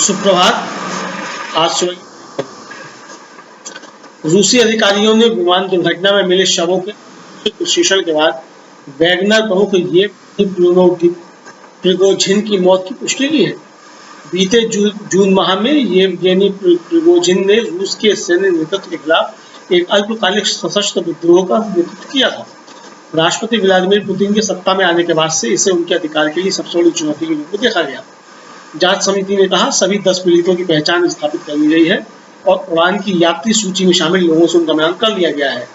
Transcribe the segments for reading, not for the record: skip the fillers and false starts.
सुप्रभात। आज सुबह रूसी अधिकारियों ने विमान दुर्घटना में मिले शवों के विश्लेषण के बाद वैगनर प्रमुख प्रिगोजिन की मौत की पुष्टि की है। बीते जून माह में येवगेनी प्रिगोजिन ने रूस के सैन्य नेतृत्व के खिलाफ एक अल्पकालिक सशस्त्र विद्रोह का नेतृत्व किया था। राष्ट्रपति व्लादिमीर पुतिन के सत्ता में आने के बाद से इसे उनके अधिकार के लिए सबसे बड़ी चुनौती के रूप में देखा गया। जांच समिति ने कहा सभी 10 पीड़ितों की पहचान स्थापित कर ली गई है और उड़ान की यात्री सूची में शामिल लोगों से उनका मिलान कर लिया गया है।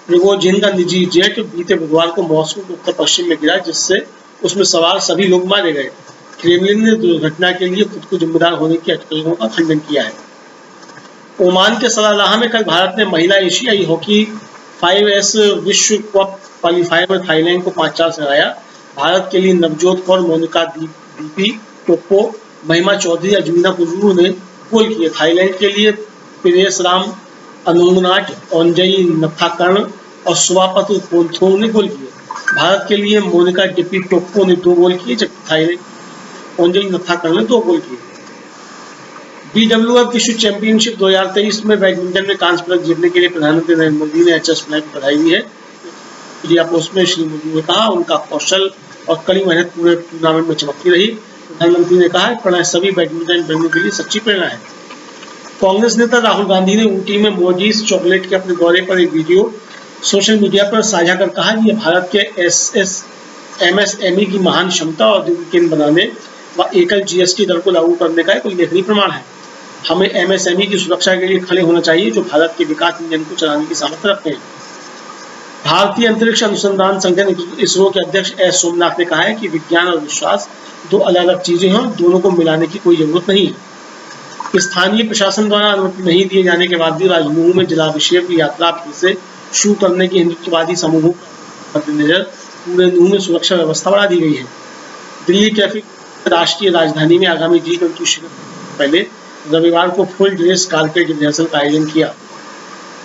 प्रिगोजिन का निजी जेट बीते बुधवार को मॉस्को के उत्तर पश्चिम में गिरा, जिससे उसमें सवार सभी लोग मारे गए। क्रेमलिन ने दुर्घटना के लिए खुद को जिम्मेदार होने की अटकलों का खंडन किया है। ओमान के सलालाह में कल भारत ने महिला एशियाई हॉकी 5S विश्व कप क्वालीफायर में थाईलैंड को 5-4 से हराया। भारत के लिए नवजोत कौर, मोनिका दीपी टोप्पो, महिमा चौधरी, अजमीना कुजूरू ने गोल किए। थाईलैंड के लिए पिरेसराम अनुंगनाट, ओंजई नथाकर्ण और सुवापतु पोंथो ने गोल किए। भारत के लिए मोनिका डिपी टोप्पो ने 2 गोल किए, जबकि थाईलैंड ओंजई नथाकर्ण ने 2 गोल किए। BWF विश्व चैंपियनशिप 2023 में बैडमिंटन में कांस्य पदक जीतने के लिए प्रधानमंत्री नरेंद्र मोदी ने HS प्रणय को बधाई दी है। मीडिया पोस्ट में श्री मोदी ने कहा उनका कौशल और कड़ी मेहनत पूरे टूर्नामेंट में चमकती रही। प्रधानमंत्री ने कहा प्रणय सभी बैडमिंटन प्रेमियों के लिए सच्ची प्रेरणा है। कांग्रेस नेता राहुल गांधी ने ऊटी में मोडीज चॉकलेट के अपने दौरे पर एक वीडियो सोशल मीडिया पर साझा कर कहा कि यह भारत के MSME की महान क्षमता और औद्योगिक केंद्र बनाने व एकल GST दर को लागू करने का एक उल्लेखनीय प्रमाण है। हमें MSME की सुरक्षा के लिए खड़े होना चाहिए, जो भारत के विकास इंजन को चलाने की सामर्थ्य रखते हैं। भारतीय अंतरिक्ष अनुसंधान संगठन इसरो के अध्यक्ष एस सोमनाथ ने कहा है कि विज्ञान और विश्वास 2 अलग-अलग चीजें हैं, दोनों को मिलाने की कोई जरूरत नहीं है। स्थानीय प्रशासन द्वारा अनुमति नहीं दिए जाने के बाद भी राजमहल में जलाभिषेक की यात्रा फिर से शुरू करने की हिंदुत्ववादी समूहों के मद्देनजर पूरे नूह में सुरक्षा व्यवस्था बढ़ा दी गई है। दिल्ली ट्रैफिक राष्ट्रीय राजधानी में आगामी G20 शिखर पहले रविवार को फुल ड्रेस कारपेट रिहर्सल का आयोजन किया।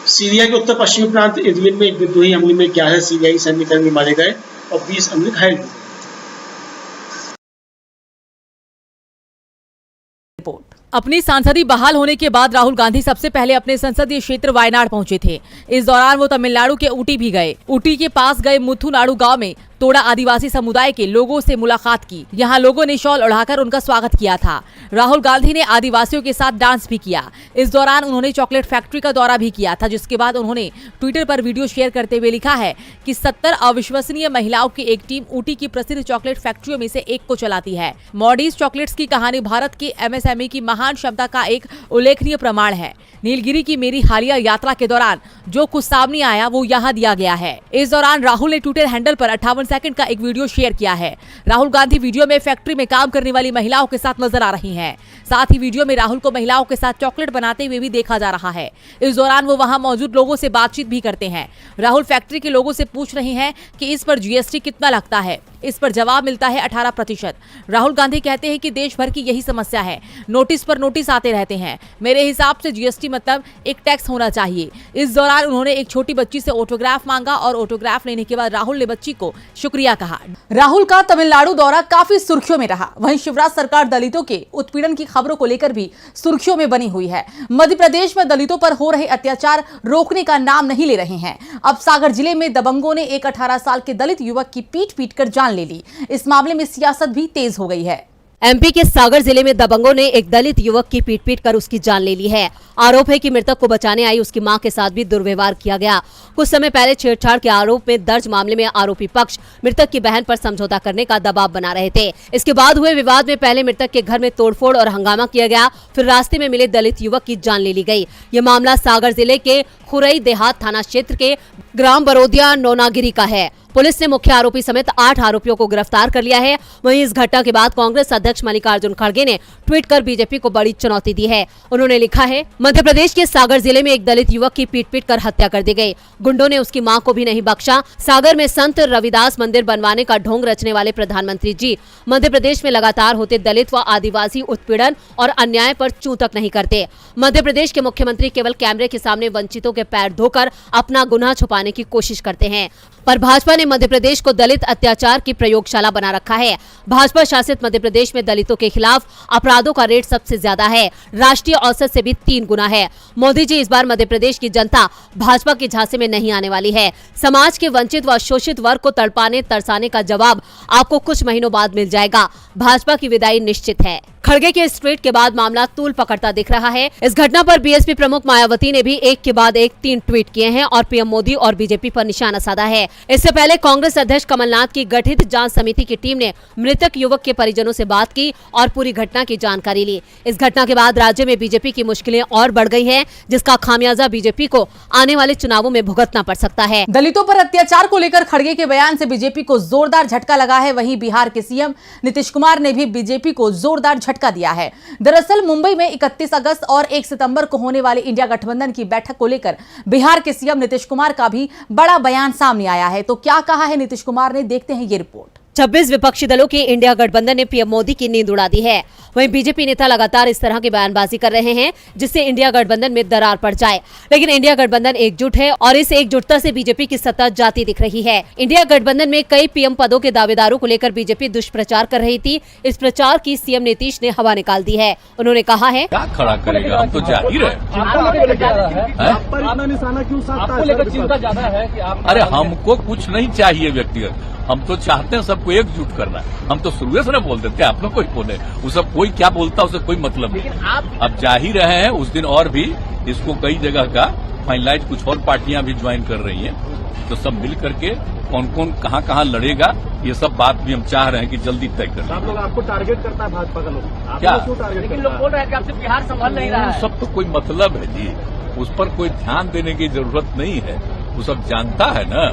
सीरिया के उत्तर पश्चिमी प्रांत इदलिब में एक विद्रोही हमले में 11 सीरियाई सैन्यकर्मी मारे गए और 20 अन्य घायल हुए। अपनी सांसदी बहाल होने के बाद राहुल गांधी सबसे पहले अपने संसदीय क्षेत्र वायनाड पहुंचे थे। इस दौरान वो तमिलनाडु के ऊटी भी गए। ऊटी के पास गए मुथुनाडु गांव में तोड़ा आदिवासी समुदाय के लोगों से मुलाकात की। यहाँ लोगों ने शॉल ओढ़ाकर उनका स्वागत किया था। राहुल गांधी ने आदिवासियों के साथ डांस भी किया। इस दौरान उन्होंने चॉकलेट फैक्ट्री का दौरा भी किया था, जिसके बाद उन्होंने ट्विटर पर वीडियो शेयर करते हुए लिखा है कि 70 अविश्वसनीय महिलाओं की एक टीम ऊटी की प्रसिद्ध चॉकलेट फैक्ट्रियों में से एक को चलाती है। मॉडीज चॉकलेट्स की कहानी भारत की MSME की महान क्षमता का एक उल्लेखनीय प्रमाण है। नीलगिरी की मेरी हालिया यात्रा के दौरान जो कुछ सामने आया वो यहाँ दिया गया है। इस दौरान राहुल ने ट्विटर हैंडल पर 58 सेकंड का एक वीडियो शेयर किया है। राहुल गांधी वीडियो में फैक्ट्री में काम करने वाली महिलाओं के साथ नजर आ रही हैं। साथ ही वीडियो में राहुल को महिलाओं के साथ चॉकलेट बनाते हुए भी देखा जा रहा है। इस दौरान वो वहां मौजूद लोगों से बातचीत भी करते हैं। राहुल फैक्ट्री के लोगों से पूछ रहे हैं कि इस पर GST कितना लगता है। इस पर जवाब मिलता है 18%। राहुल गांधी कहते हैं कि देश भर की यही समस्या है, नोटिस पर नोटिस आते रहते हैं। मेरे हिसाब से GST मतलब एक टैक्स होना चाहिए। इस दौरान उन्होंने एक छोटी बच्ची से ऑटोग्राफ मांगा और ऑटोग्राफ लेने के बाद राहुल ने बच्ची को शुक्रिया कहा। राहुल का तमिलनाडु दौरा काफी सुर्खियों में रहा। वहीं शिवराज सरकार दलितों के उत्पीड़न की खबरों को लेकर भी सुर्खियों में बनी हुई है। मध्य प्रदेश में दलितों पर हो रहे अत्याचार रोकने का नाम नहीं ले रहे हैं। अब सागर जिले में दबंगों ने एक 18 साल के दलित युवक की पीट कर जान ले ली। इस मामले में सियासत भी तेज हो गई है। MP के सागर जिले में दबंगों ने एक दलित युवक की पीट कर उसकी जान ले ली है। आरोप है कि मृतक को बचाने आई उसकी मां के साथ भी दुर्व्यवहार किया गया। कुछ समय पहले छेड़छाड़ के आरोप में दर्ज मामले में आरोपी पक्ष मृतक की बहन पर समझौता करने का दबाव बना रहे थे। इसके बाद हुए विवाद में पहले मृतक के घर में तोड़फोड़ और हंगामा किया गया, फिर रास्ते में मिले दलित युवक की जान ले ली गई। ये मामला सागर जिले के खुरई देहात थाना क्षेत्र के ग्राम बरोदिया नौनागिरी का है। पुलिस ने मुख्य आरोपी समेत 8 आरोपियों को गिरफ्तार कर लिया है। वहीं इस घटना के बाद कांग्रेस अध्यक्ष मल्लिकार्जुन खड़गे ने ट्वीट कर बीजेपी को बड़ी चुनौती दी है। उन्होंने लिखा है, मध्य प्रदेश के सागर जिले में एक दलित युवक की पीट कर हत्या कर दी गई। गुंडों ने उसकी मां को भी नहीं बख्शा। सागर में संत रविदास मंदिर बनवाने का ढोंग रचने वाले प्रधानमंत्री जी मध्य प्रदेश में लगातार होते दलित व आदिवासी उत्पीड़न और अन्याय पर चूं तक नहीं करते। मध्य प्रदेश के मुख्यमंत्री केवल कैमरे के सामने वंचितों के पैर धोकर अपना गुनाह छुपाने की कोशिश करते हैं, पर भाजपा ने मध्य प्रदेश को दलित अत्याचार की प्रयोगशाला बना रखा है। भाजपा शासित मध्य प्रदेश में दलितों के खिलाफ अपराधों का रेट सबसे ज्यादा है, राष्ट्रीय औसत से भी 3 गुना है। मोदी जी इस बार मध्य प्रदेश की जनता भाजपा के झांसे में नहीं आने वाली है। समाज के वंचित व शोषित वर्ग को तड़पाने तरसाने का जवाब आपको कुछ महीनों बाद मिल जाएगा। भाजपा की विदाई निश्चित है। खड़गे के इस ट्वीट के बाद मामला तूल पकड़ता दिख रहा है। इस घटना पर बीएसपी प्रमुख मायावती ने भी एक के बाद एक 3 ट्वीट किए हैं और पीएम मोदी और बीजेपी पर निशाना साधा है। इससे पहले कांग्रेस अध्यक्ष कमलनाथ की गठित जांच समिति की टीम ने मृतक युवक के परिजनों से बात की और पूरी घटना की जानकारी ली। इस घटना के बाद राज्य में बीजेपी की मुश्किलें और बढ़ गई है, जिसका खामियाजा बीजेपी को आने वाले चुनावों में भुगतना पड़ सकता है। दलितों पर अत्याचार को लेकर खड़गे के बयान से बीजेपी को जोरदार झटका लगा है। वहीं बिहार के सीएम नीतीश कुमार ने भी बीजेपी को जोरदार झटका दिया है। दरअसल मुंबई में 31 अगस्त और 1 सितंबर को होने वाली इंडिया गठबंधन की बैठक को लेकर बिहार के सीएम नीतीश कुमार का भी बड़ा बयान सामने आया है। तो क्या कहा है नीतीश कुमार ने, देखते हैं ये रिपोर्ट। 26 विपक्षी दलों की इंडिया गठबंधन ने पीएम मोदी की नींद उड़ा दी है। वहीं बीजेपी नेता लगातार इस तरह की बयानबाजी कर रहे हैं जिससे इंडिया गठबंधन में दरार पड़ जाए, लेकिन इंडिया गठबंधन एकजुट है और इस एकजुटता से बीजेपी की सत्ता जाती दिख रही है। इंडिया गठबंधन में कई पीएम पदों के दावेदारों को लेकर बीजेपी दुष्प्रचार कर रही थी। इस प्रचार की सीएम नीतीश ने हवा निकाल दी है। उन्होंने कहा है, क्या खड़ा करेगा, हम तो जाहिर है। अरे हमको कुछ नहीं चाहिए व्यक्तिगत, हम तो चाहते हैं सबको एकजुट करना। हम तो शुरू से न बोल देते, आप लोग कोई बोले, वो सब कोई क्या बोलता है उसे कोई मतलब नहीं। अब जा ही रहे हैं, उस दिन और भी इसको कई जगह का फाइनलाइज कुछ और पार्टियां भी ज्वाइन कर रही हैं, तो सब मिल करके कौन कौन कहां लड़ेगा, ये सब बात भी हम चाह रहे हैं कि जल्दी तय कर। आप लोग आपको टारगेट करता है भाजपा का लोग, क्या? लेकिन लोग बोल रहे हैं कि आपसे बिहार संभल नहीं रहा है। सब तो कोई मतलब है जी, उस पर कोई ध्यान देने की जरूरत नहीं है। वो सब जानता है ना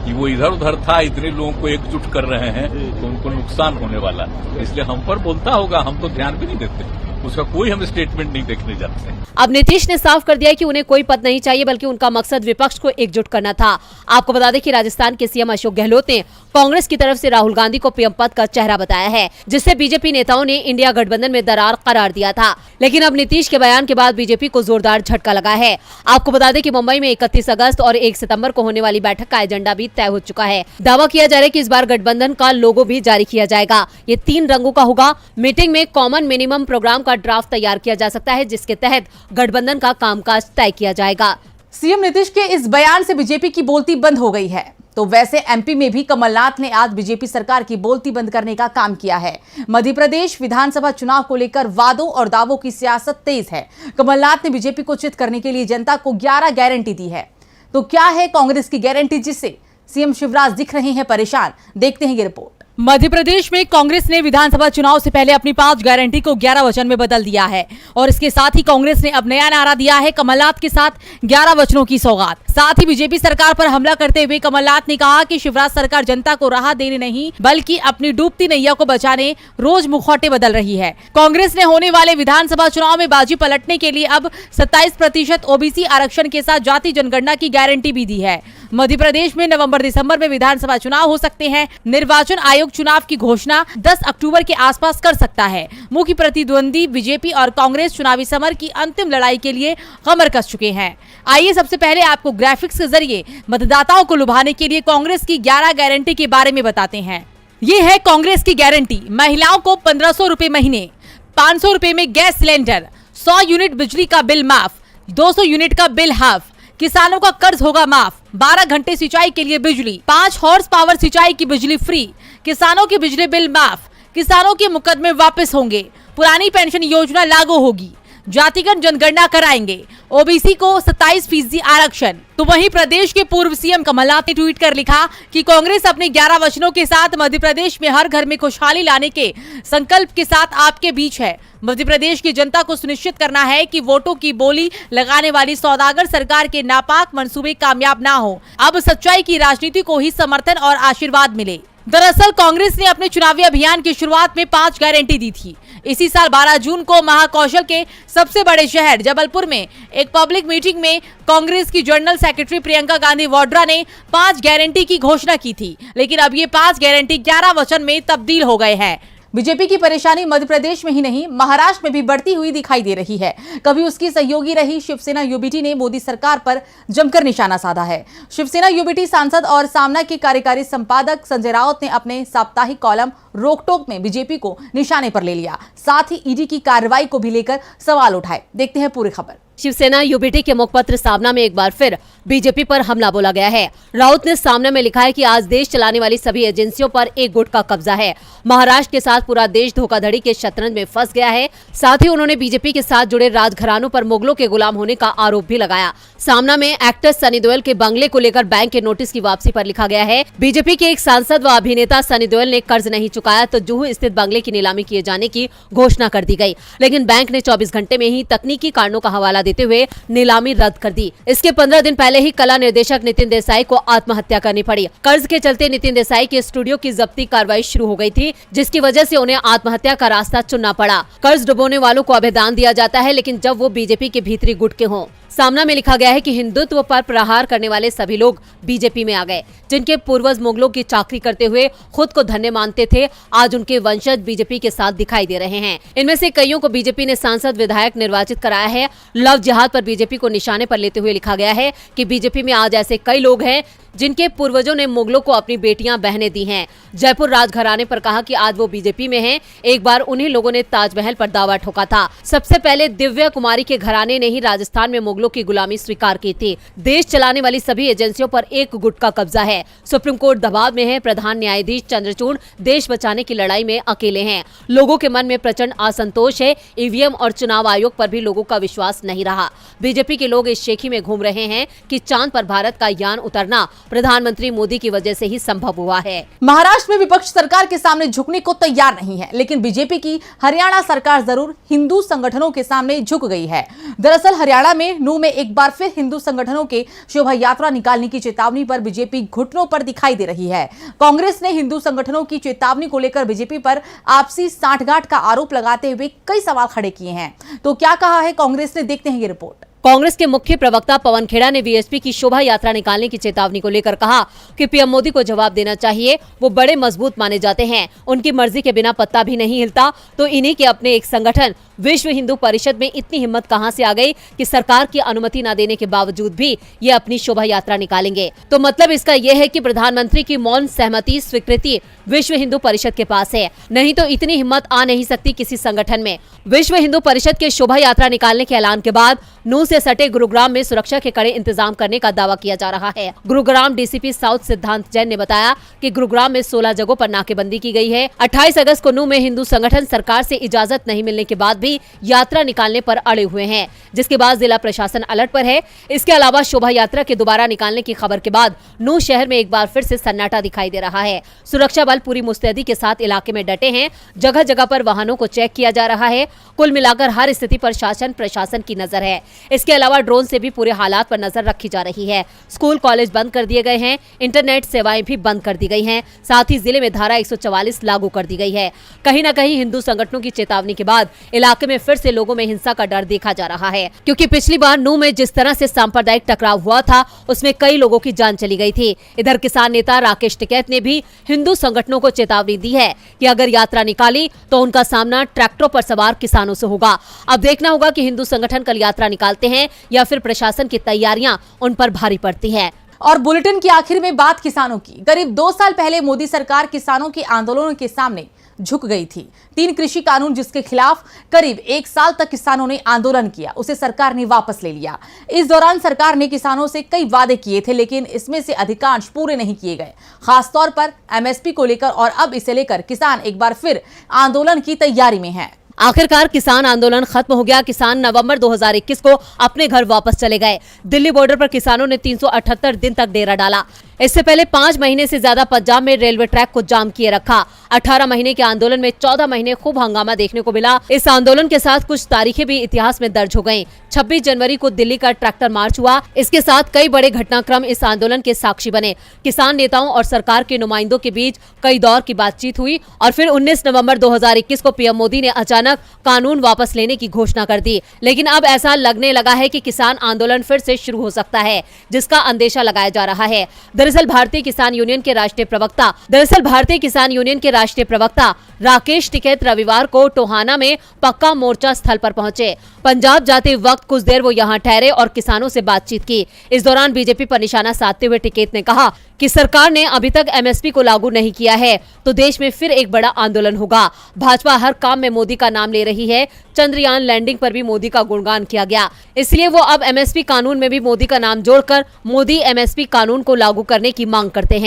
कि वो इधर उधर था, इतने लोगों को एकजुट कर रहे हैं तो उनको नुकसान होने वाला, इसलिए हम पर बोलता होगा, हम तो ध्यान भी नहीं देते, उसका कोई हम स्टेटमेंट नहीं देखने जाते हैं। अब नीतीश ने साफ कर दिया कि उन्हें कोई पद नहीं चाहिए, बल्कि उनका मकसद विपक्ष को एकजुट करना था। आपको बता दें कि राजस्थान के सीएम अशोक गहलोत ने कांग्रेस की तरफ से राहुल गांधी को पीएम पद का चेहरा बताया है, जिससे बीजेपी नेताओं ने इंडिया गठबंधन में दरार करार दिया था। लेकिन अब नीतीश के बयान के बाद बीजेपी को जोरदार झटका लगा है। आपको बता दें कि मुंबई में 31 अगस्त और 1 सितंबर को होने वाली बैठक का एजेंडा भी तय हो चुका है। दावा किया जा रहा है कि इस बार गठबंधन का लोगो भी जारी किया जाएगा। ये 3 रंगों का होगा। मीटिंग में कॉमन मिनिमम प्रोग्राम का ड्राफ्ट तैयार किया जा सकता है, जिसके तहत गठबंधन का कामकाज तय किया जाएगा। सीएम नीतीश के इस बयान से बीजेपी की बोलती बंद हो गई है। तो वैसे एमपी में भी कमलनाथ ने आज बीजेपी सरकार की बोलती बंद करने का काम किया है। मध्य प्रदेश विधानसभा चुनाव को लेकर वादों और दावों की सियासत तेज है। कमलनाथ ने बीजेपी को चित करने के लिए जनता को 11 गारंटी दी है। तो क्या है कांग्रेस की गारंटी जिससे सीएम शिवराज दिख रहे हैं परेशान, देखते हैं ये रिपोर्ट। मध्य प्रदेश में कांग्रेस ने विधानसभा चुनाव से पहले अपनी 5 गारंटी को 11 वचन में बदल दिया है और इसके साथ ही कांग्रेस ने अब नया नारा दिया है, कमलनाथ के साथ 11 वचनों की सौगात। साथ ही बीजेपी सरकार पर हमला करते हुए कमलनाथ ने कहा कि शिवराज सरकार जनता को राहत देने नहीं बल्कि अपनी डूबती नैया को बचाने रोज मुखौटे बदल रही है। कांग्रेस ने होने वाले विधानसभा चुनाव में बाजी पलटने के लिए अब 27% ओबीसी आरक्षण के साथ जाति जनगणना की गारंटी भी दी है। मध्य प्रदेश में नवंबर दिसंबर में विधानसभा चुनाव हो सकते हैं। निर्वाचन आयोग चुनाव की घोषणा 10 अक्टूबर के आसपास कर सकता है। मुख्य प्रतिद्वंदी बीजेपी और कांग्रेस चुनावी समर की अंतिम लड़ाई के लिए कमर कस चुके हैं। आइए सबसे पहले आपको ग्राफिक्स के जरिए मतदाताओं को लुभाने के लिए कांग्रेस की 11 गारंटी के बारे में बताते हैं। ये है कांग्रेस की गारंटी। महिलाओं को 1500 रुपए महीने, 500 रुपए में गैस सिलेंडर, 100 यूनिट बिजली का बिल माफ, 200 यूनिट का बिल हाफ, किसानों का कर्ज होगा माफ, 12 घंटे सिंचाई के लिए बिजली, 5 हॉर्स पावर सिंचाई की बिजली फ्री, किसानों के बिजली बिल माफ, किसानों के मुकदमे वापस होंगे, पुरानी पेंशन योजना लागू होगी, जातिगत जनगणना कराएंगे, ओबीसी को 27% आरक्षण। तो वहीं प्रदेश के पूर्व सीएम कमलनाथ ने ट्वीट कर लिखा कि कांग्रेस अपने 11 वचनों के साथ मध्य प्रदेश में हर घर में खुशहाली लाने के संकल्प के साथ आपके बीच है। मध्य प्रदेश की जनता को सुनिश्चित करना है कि वोटों की बोली लगाने वाली सौदागर सरकार के नापाक मंसूबे कामयाब ना हो। अब सच्चाई की राजनीति को ही समर्थन और आशीर्वाद मिले। दरअसल कांग्रेस ने अपने चुनावी अभियान की शुरुआत में 5 गारंटी दी थी। इसी साल 12 जून को महाकौशल के सबसे बड़े शहर जबलपुर में एक पब्लिक मीटिंग में कांग्रेस की जनरल सेक्रेटरी प्रियंका गांधी वाड्रा ने 5 गारंटी की घोषणा की थी, लेकिन अब ये 5 गारंटी 11 वचन में तब्दील हो गए हैं। बीजेपी की परेशानी मध्य प्रदेश में ही नहीं महाराष्ट्र में भी बढ़ती हुई दिखाई दे रही है। कभी उसकी सहयोगी रही शिवसेना यूबीटी ने मोदी सरकार पर जमकर निशाना साधा है। शिवसेना यूबीटी सांसद और सामना के कार्यकारी संपादक संजय राउत ने अपने साप्ताहिक कॉलम रोकटोक में बीजेपी को निशाने पर ले लिया, साथ ही ईडी की कार्रवाई को भी लेकर सवाल उठाए। देखते हैं पूरी खबर। शिवसेना यूबीटी के मुखपत्र सामना में एक बार फिर बीजेपी पर हमला बोला गया है। राउत ने सामना में लिखा है कि आज देश चलाने वाली सभी एजेंसियों पर एक गुट का कब्जा है। महाराष्ट्र के साथ पूरा देश धोखाधड़ी के शतरंज में फंस गया है। साथ ही उन्होंने बीजेपी के साथ जुड़े राजघरानों पर मुगलों के गुलाम होने का आरोप भी लगाया। सामना में एक्टर सनी देओल के बंगले को लेकर बैंक के नोटिस की वापसी पर लिखा गया है। बीजेपी के एक सांसद व अभिनेता सनी देओल ने कर्ज नहीं चुकाया तो जुहू स्थित बंगले की नीलामी किए जाने की घोषणा कर दी गई, लेकिन बैंक ने 24 घंटे में ही तकनीकी कारणों का हवाला देते हुए नीलामी रद्द कर दी। इसके 15 दिन पहले ही कला निर्देशक नितिन देसाई को आत्महत्या करनी पड़ी। कर्ज के चलते नितिन देसाई के स्टूडियो की जब्ती कार्रवाई शुरू हो गई थी, जिसकी वजह से उन्हें आत्महत्या का रास्ता चुनना पड़ा। कर्ज डुबोने वालों को अभयदान दिया जाता है, लेकिन जब वो बीजेपी के भीतरी गुट के हों। सामना में लिखा गया है कि हिंदुत्व पर प्रहार करने वाले सभी लोग बीजेपी में आ गए। जिनके पूर्वज मुगलों की चाकरी करते हुए खुद को धन्य मानते थे, आज उनके वंशज बीजेपी के साथ दिखाई दे रहे हैं। इनमें से कईयों को बीजेपी ने सांसद विधायक निर्वाचित कराया है। लव जिहाद पर बीजेपी को निशाने पर लेते हुए लिखा गया है कि बीजेपी में आज ऐसे कई लोग हैं जिनके पूर्वजों ने मुगलों को अपनी बेटियां बहनें दी हैं। जयपुर राजघराने पर कहा कि आज वो बीजेपी में हैं। एक बार उन्हीं लोगों ने ताजमहल पर दावा ठोका था। सबसे पहले दिव्या कुमारी के घराने ने ही राजस्थान में मुगलों की गुलामी स्वीकार की थी। देश चलाने वाली सभी एजेंसियों पर एक गुट का कब्जा है। सुप्रीम कोर्ट दबाव में है। प्रधान न्यायाधीश चंद्रचूड़ देश बचाने की लड़ाई में अकेले हैं। लोगों के मन में प्रचंड असंतोष है। ईवीएम और चुनाव आयोग पर भी लोगों का विश्वास नहीं रहा। बीजेपी के लोग इस शेखी में घूम रहे हैं कि चांद पर भारत का यान उतरना प्रधानमंत्री मोदी की वजह से ही संभव हुआ है। महाराष्ट्र में विपक्ष सरकार के सामने झुकने को तैयार नहीं है, लेकिन बीजेपी की हरियाणा सरकार जरूर हिंदू संगठनों के सामने झुक गई है। दरअसल हरियाणा में नूह में एक बार फिर हिंदू संगठनों के शोभा यात्रा निकालने की चेतावनी पर बीजेपी घुटनों पर दिखाई दे रही है। कांग्रेस ने हिंदू संगठनों की चेतावनी को लेकर बीजेपी पर आपसी सांठगांठ का आरोप लगाते हुए कई सवाल खड़े किए हैं। तो क्या कहा है कांग्रेस ने, देखते हैं ये रिपोर्ट। कांग्रेस के मुख्य प्रवक्ता पवन खेड़ा ने वीएसपी की शोभा यात्रा निकालने की चेतावनी को लेकर कहा कि पीएम मोदी को जवाब देना चाहिए। वो बड़े मजबूत माने जाते हैं, उनकी मर्जी के बिना पत्ता भी नहीं हिलता। तो इन्हीं के अपने एक संगठन विश्व हिंदू परिषद में इतनी हिम्मत कहां से आ गई कि सरकार की अनुमति न देने के बावजूद भी ये अपनी शोभा यात्रा निकालेंगे। तो मतलब इसका यह है कि प्रधानमंत्री की मौन सहमति स्वीकृति विश्व हिंदू परिषद के पास है, नहीं तो इतनी हिम्मत आ नहीं सकती किसी संगठन में। विश्व हिंदू परिषद के शोभा यात्रा निकालने के ऐलान के बाद नूह से सटे गुरुग्राम में सुरक्षा के कड़े इंतजाम करने का दावा किया जा रहा है। गुरुग्राम डीसीपी साउथ सिद्धांत जैन ने बताया कि गुरुग्राम में 16 जगहों पर नाकेबंदी की गई है। 28 अगस्त को नूह में हिंदू संगठन सरकार से इजाजत नहीं मिलने के बाद भी यात्रा निकालने पर अड़े हुए हैं, जिसके बाद जिला प्रशासन अलर्ट पर है। इसके अलावा शोभा यात्रा के दोबारा निकालने की खबर के बाद नूह शहर में एक बार फिर से सन्नाटा दिखाई दे रहा है। सुरक्षा बल पूरी मुस्तैदी के साथ इलाके में डटे हैं। जगह जगह पर वाहनों को चेक किया जा रहा है। कुल मिलाकर हर स्थिति पर शासन प्रशासन की नजर है। इसके अलावा ड्रोन से भी पूरे हालात पर नजर रखी जा रही है। स्कूल कॉलेज बंद कर दिए गए हैं। इंटरनेट सेवाएं भी बंद कर दी गई हैं। साथ ही जिले में धारा 144 लागू कर दी गई है। कहीं न कहीं हिंदू संगठनों की चेतावनी के बाद इलाके में फिर से लोगों में हिंसा का डर देखा जा रहा है, क्योंकि पिछली बार नूह में जिस तरह से सांप्रदायिक टकराव हुआ था उसमें कई लोगों की जान चली गई थी। इधर किसान नेता राकेश टिकैत ने भी हिंदू संगठनों को चेतावनी दी है कि अगर यात्रा निकाली तो उनका सामना ट्रैक्टरों पर सवार किसानों से होगा। अब देखना होगा कि हिंदू संगठन कल यात्रा निकालते हैं या फिर प्रशासन की तैयारियां उन पर भारी पड़ती है। और बुलेटिन के आखिर में बात किसानों की। करीब 2 साल पहले मोदी सरकार किसानों के आंदोलनों के सामने झुक गई थी। 3 कृषि कानून जिसके खिलाफ करीब 1 साल तक किसानों ने आंदोलन किया, उसे सरकार ने वापस ले लिया। इस दौरान सरकार ने किसानों से कई वादे किए थे, लेकिन इसमें से अधिकांश पूरे नहीं किए गए, खासतौर पर एमएसपी को लेकर। और अब इसे लेकर किसान एक बार फिर आंदोलन की तैयारी में है। आखिरकार किसान आंदोलन खत्म हो गया। किसान नवंबर 2021 को अपने घर वापस चले गए। दिल्ली बॉर्डर पर किसानों ने 378 दिन तक डेरा डाला। इससे पहले 5 महीने से ज्यादा पंजाब में रेलवे ट्रैक को जाम किए रखा। 18 महीने के आंदोलन में 14 महीने खूब हंगामा देखने को मिला। इस आंदोलन के साथ कुछ तारीखें भी इतिहास में दर्ज हो गयी। 26 जनवरी को दिल्ली का ट्रैक्टर मार्च हुआ। इसके साथ कई बड़े घटनाक्रम इस आंदोलन के साक्षी बने। किसान नेताओं और सरकार के नुमाइंदों के बीच कई दौर की बातचीत हुई और फिर 19 नवंबर 2021 को पीएम मोदी ने अचानक कानून वापस लेने की घोषणा कर दी। लेकिन अब ऐसा लगने लगा है कि किसान आंदोलन फिर से शुरू हो सकता है, जिसका अंदेशा लगाया जा रहा है। दरअसल भारतीय किसान यूनियन के राष्ट्रीय प्रवक्ता राकेश टिकैत रविवार को टोहाना में पक्का मोर्चा स्थल पर पहुंचे। पंजाब जाते वक्त कुछ देर वो यहां ठहरे और किसानों से बातचीत की। इस दौरान बीजेपी पर निशाना साधते हुए टिकैत ने कहा कि सरकार ने अभी तक एमएसपी को लागू नहीं किया है तो देश में फिर एक बड़ा आंदोलन होगा। भाजपा हर काम में मोदी का नाम ले रही है। चंद्रयान लैंडिंग पर भी मोदी का गुणगान किया गया, इसलिए वो अब एमएसपी कानून में भी मोदी का नाम जोड़कर मोदी एमएसपी कानून को लागू करने की मांग करते हैं।